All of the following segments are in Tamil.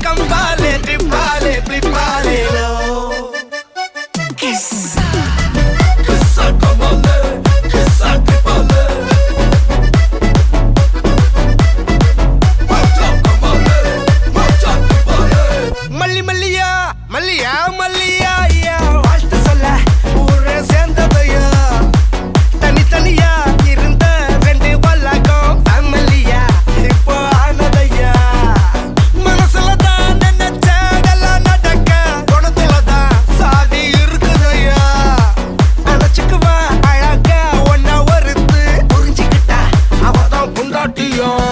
cambale, tripale, flipale, lo. Kissa, kissa cambale, kissa tripale. Macha cambale, macha tripale. Malli malliya, malliya, malliya, ya. வாழ்த்து சொல்ல ஊரே சேர்ந்ததையா. தனித்தனியா இருந்த ரெண்டு வல்லகம் ஃபேமிலியா இப்போ ஆனதையா. மனசுலதான் நினைச்சதெல்லாம் நடக்க குணத்துலதான் சாதி இருக்குதையா. நினைச்சுக்குவா அழகா ஒன்ன ஒருத்து புரிஞ்சுக்கிட்டா அவதான் புண்டாட்டியும்.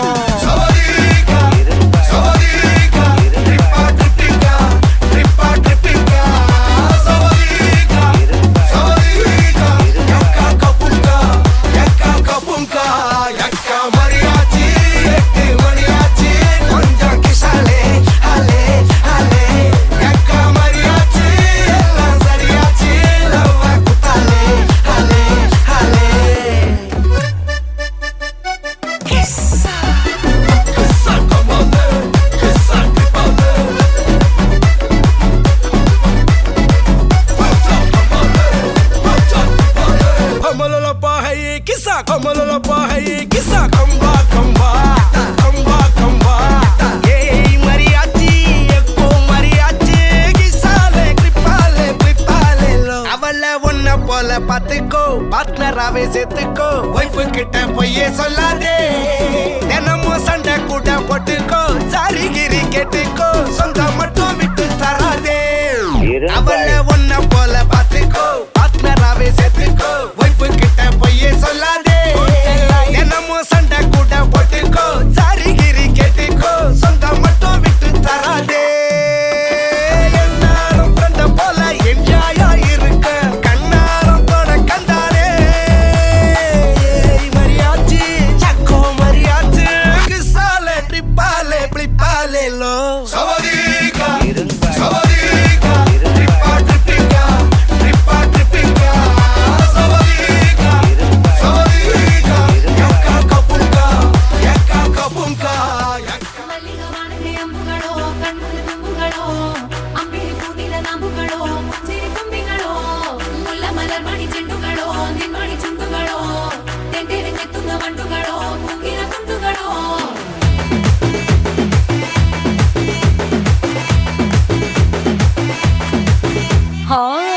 பாத்துக்கோ பார்ட்னராவே சேர்த்துக்கோ வைஃபு கிட்ட பொய்யே சொல்லாதே. தினமும் சண்டை கூட போட்டுக்கோ சாரிகிரி கேட்டுக்கோ சொந்தம் மட்டும் விட்டு தராதே. அவளை ஒன்ன போல பாத்துக்கோ பார்ட்னராவே சேர்த்துக்கோ வைஃபு கிட்ட பொய்யே சொல்லாதே. தினமும் சண்டை கூட போட்டுக்கோ சாரிகிரி கேட்டுக்கோ சொந்தம் மட்டும் விட்டு தராதே. எல்லாரும் ஃப்ரெண்ட போல என்ஜாயா இருக்க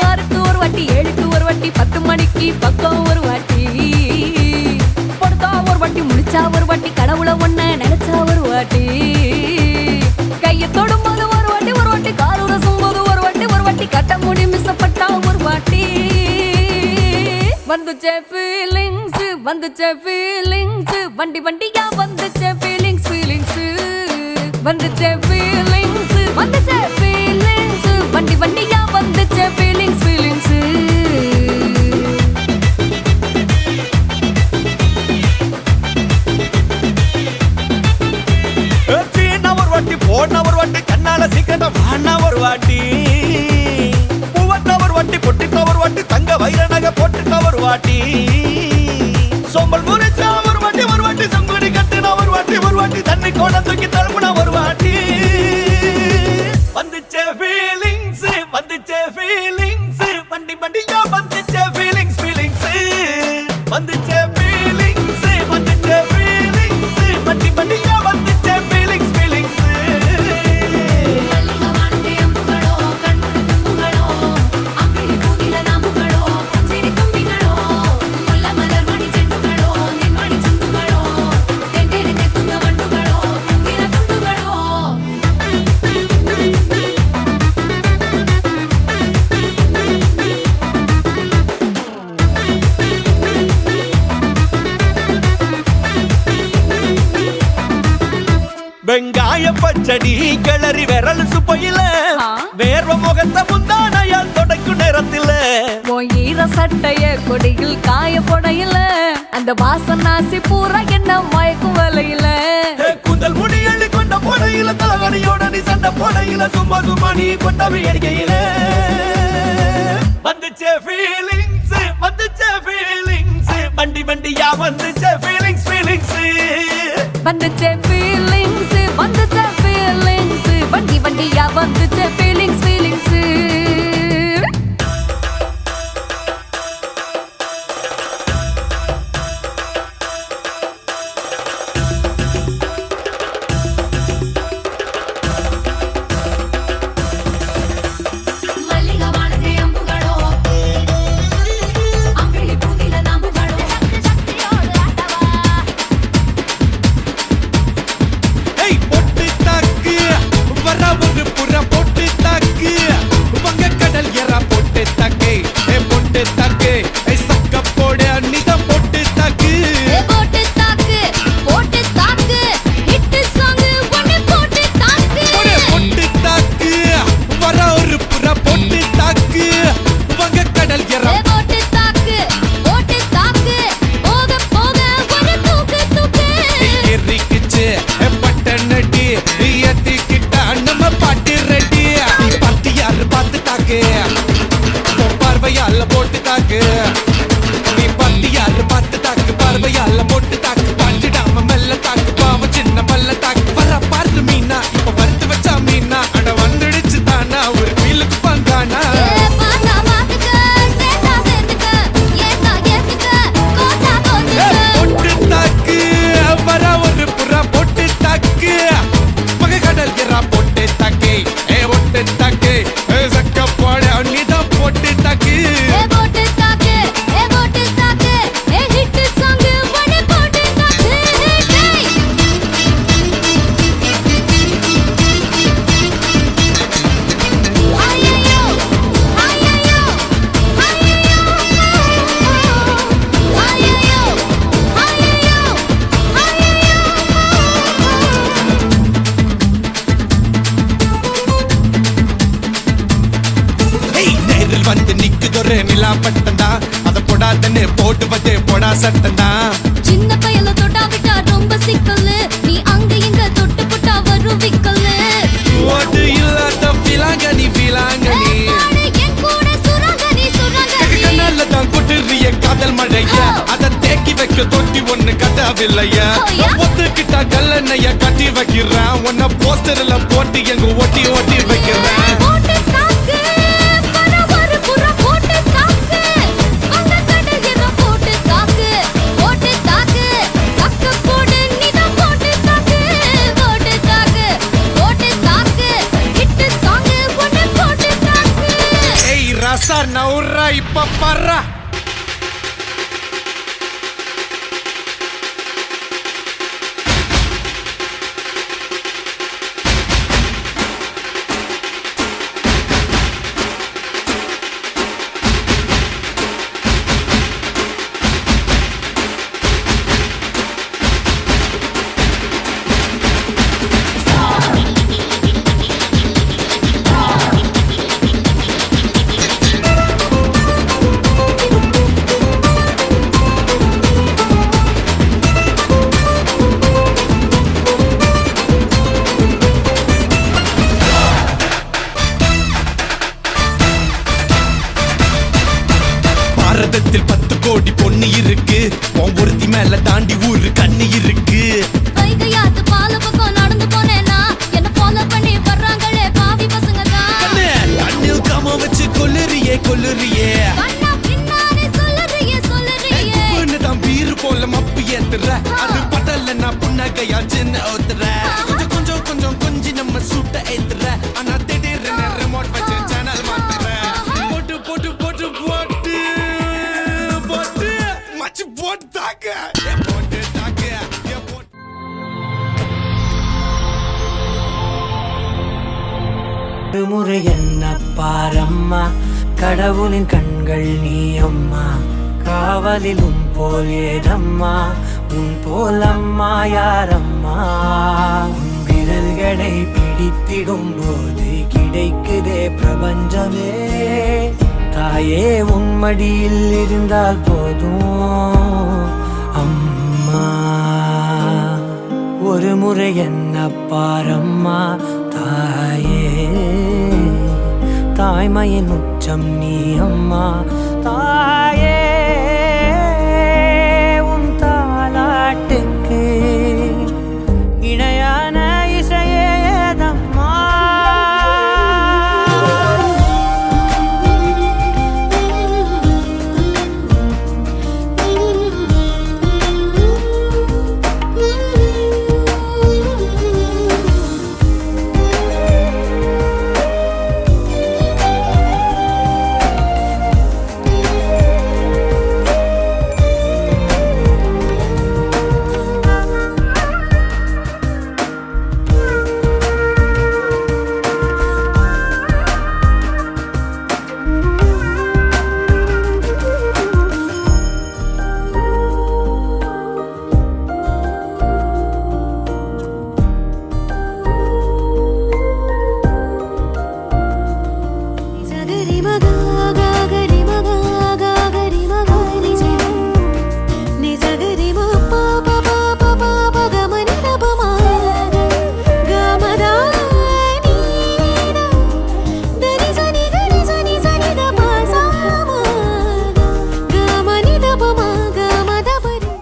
ஆறுக்கு ஒரு வாட்டி 7க்கு ஒரு வாட்டி 10 மணிக்கு பக்கம் ஒரு வாட்டி படுத்தா ஒரு வாட்டி முடிச்சா ஒரு வாட்டி கடவுளை ஒன்ன நினைச்சா ஒரு வாட்டி கையை தொடும்போது ஒரு வாட்டி கால் உரசும் போது ஒரு வாட்டி கட்ட முடி மிசப்பட்டா ஒரு வாட்டி வந்துச்சே ஃபீலிங்ஸ் வண்டி வண்டியா வந்துச்சே ஃபீலிங்ஸ் வந்துச்சே ஃபீலிங்ஸ் வண்டி வண்டியா வந்துச்சே ஃபீலிங்ஸ் ஒரு வாட்டி போன ஒரு வாட்டி கண்ணால சீக்கிரம் வாண்ணா ஒரு வாட்டி பூவத்த ஒரு வாட்டி பொட்டித்த ஒரு வாட்டி தங்க வைர நகை போட்டுட்ட ஒரு வாட்டி சோம்பல் முறிச்சா ஒரு வாட்டி சங்குடி கட்டுனா ஒரு வாட்டி தண்ணி கோண தூக்கி தழுப்புனா ஒரு வாட்டி வந்துச்சே ஃபீலிங்ஸ் வண்டி வண்டியா வந்துச்சே ஃபீலிங்ஸ் வந்துச்சே ஃபீலிங்ஸ் வண்டி வண்டியா வந்துச்சே ஃபீலிங்ஸ் வெங்காய பச்சடி கிளறி விரல் சுப்பையில வேர்வ முகத்தை முந்தானையால் தொடக்கும் நேரத்தில் ஈர சட்டைய கொடியில் காய பொடையில அந்த வாசனாசி பூரா என்ன மயக்கும் வலையில கூந்தல் முடியள்ளி கொண்ட பொடையில தலகடியோட நீ சண்டை பொடையில சும்மா நீ கொண்டவி எடிக்கையில வந்துச்சே ஃபீலிங்ஸ் வண்டி வண்டியா வந்துச்சே ஃபீலிங்ஸ் வந்துச்சே ஃபீலிங்ஸ் வண்டி தாங்கியா வந்துச்சு ஃபீலிங்ஸ் ஃபீலிங்ஸ் ஏய் பொட்டு தாக்கு வர ஒரு புற பொட்டு தாக்கு வங்க கடல் எறா பொட்டு தாக்கு ஏ பொட்டு தாக்கு ஏ சக்க போட நிதம் பொட்டு தாக்கு போட்டு தாக்கு போட்டு தாக்கு ஹிட் சாங் ஒன்னு போட்டு தாக்கு பொட்டு தாக்கு வர ஒரு புற பொட்டு தாக்கு வங்க கடல் எறா போட்டு தாக்கு போக போக ஒரு தூக்கு தூக்கு எரிக்குச்சு பட்டனடி ஏத்திக்கிட்டா நம்ம பாட்டு ரெடி நீ பார்த்து யாரு பார்த்து தாக்கு பார்வையால போட்டு தாக்கு நீ பார்த்து யாரு பார்த்து தாக்கு பார்வையால போட்டு தாக்கு பாஞ்சிடாம மெல்ல தாக்கு பாவம் சின்ன பல்ல தாக்கு வர பாரு மீனா இப்ப வறுத்து வச்சா மீனா அட வந்துடுச்சு தானா ஒரு ஃபீலுக்கு பந்தானா பாத்தா பாத்துக்க சேத்தா சேத்துக்க ஏத்தா ஏத்துக்க கோத்தா கோத்துக்க பொட்டு தாக்கு வர ஒரு புறா பொட்டு தாக்கு மக கடல் எறா பொட்டு தாக்கு ஏ பொட்டு தாக்கு ஏ சக்க போட நீதான் பொட்டு தாக்கு போட்டு தாக்கு ஏ ஹிட் சாங் ஒன்னு போட்டு தாக்கு டேய் ஐயோ ஐயோ ஐயோ ஏய் நேரில் வந்து நிக்குதொரு நிலா பட்டந்தா அத போடாதன்னு போடுவது போடா சட்டந்தா சின்ன பையல தொட்டா விட்டா ரொம்ப சிக்கலு நீ அங்க இங்க தொட்டு புட்டா வரும் விக்கலு ஓட்டு இல்லாத பிலாங்கனி பிலாங்கனி என் கூட சுரங்கனி சுரங்கனி கண்ணால தான் கொட்டுறிய காதல் மழைய அத தேக்கி வைக்க தொட்டி ஒண்ணு கதவில்லைய ஓயா? ஒத்துக்கிட்டா கல்லணைய கட்டி வைக்கிறேன் உன்ன போஸ்டர்ல போட்டு எங்க ஒட்டி ஒட்டி வைக்கிறேன் போட்டு தாக்கு வர ஒரு புற போட்டு தாக்கு வந்த கடல் ஏதோ போட்டு தாக்கு சக்க போடு நீதான் போட்டு தாக்கு ஹிட் சாங் ஒன்னு போட்டு தாக்கு ஏய் ரசா நவுரா இப்ப பர்றா பாரதத்தில் 10 கோடி பொண்ணு இருக்கு உன் ஒருத்தி மேல தாண்டி ஊரு கண்ணு இருக்கு வைகையாத்து பால பக்கம் நடந்து போனேனா என்ன ஃபாலோ பண்ணி வர்றாங்களே பாவி பசங்க தான் கண்ணில் கம வச்சு கொல்லுறியே கண்ணா பின்னாடி சொல்லுறியே பொண்ணு தான் பீரு போல மப்பு ஏத்துற அது படல நான் புன்னகையா சின்ன ஓத்துற கொஞ்சம் கொஞ்சி நம்ம சூட்ட ஏத்துற ஆனா திடீர்னு ரிமோட் வச்சு சேனல் மாத்துற போட்டு போட்டு போட்டு போட்டு போட்டு மச்சு போட்டு தாக்க போட்டு தாக்க போட்டு ஒரு முறை என்ன பாரம்மா கடவுளின் கண்கள் நீ அம்மா காவலில் உன் போல் ஏதம்மா உன் போல் அம்மா யாரம்மா உன் விரல்களை பிடித்திடும் போது கிடைக்குதே பிரபஞ்சமே தாயே உன் மடியில் இருந்தால் போதும் அம்மா ஒரு முறை என்ன பாரம்மா தாயே தாய்மையின் உச்சம் நீ அம்மா